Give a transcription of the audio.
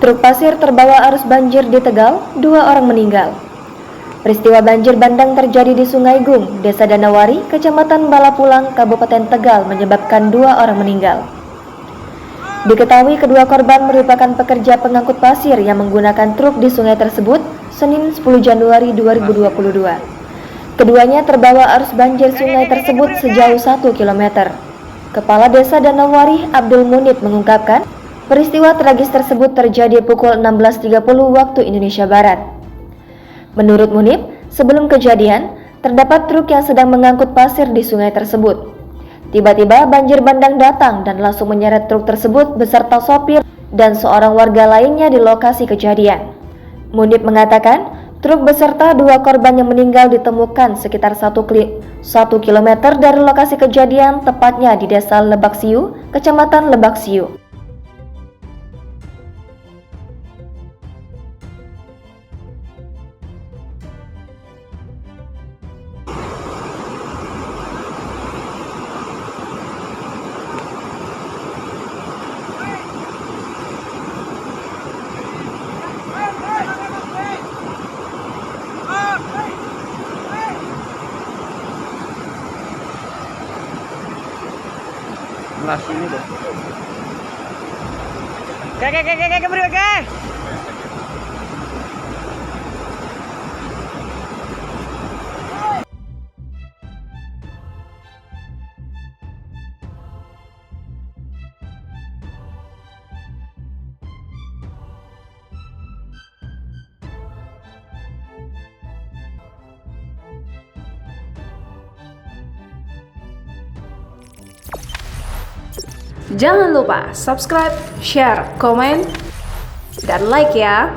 Truk pasir terbawa arus banjir di Tegal, 2 orang meninggal. Peristiwa banjir bandang terjadi di Sungai Gung, Desa Danawari, Kecamatan Balapulang, Kabupaten Tegal menyebabkan 2 orang meninggal. Diketahui kedua korban merupakan pekerja pengangkut pasir yang menggunakan truk di sungai tersebut Senin 10 Januari 2022. Keduanya terbawa arus banjir sungai tersebut sejauh 1 km. Kepala Desa Danawari Abdul Munib mengungkapkan, peristiwa tragis tersebut terjadi pukul 16.30 waktu Indonesia Barat. Menurut Munib, sebelum kejadian, terdapat truk yang sedang mengangkut pasir di sungai tersebut. Tiba-tiba banjir bandang datang dan langsung menyeret truk tersebut beserta sopir dan seorang warga lainnya di lokasi kejadian. Munib mengatakan, truk beserta 2 korban yang meninggal ditemukan sekitar 1 km dari lokasi kejadian, tepatnya di Desa Lebaksiu, Kecamatan Lebaksiu. Belah sini deh. Oke, beri oke. Jangan lupa subscribe, share, komen, dan like ya.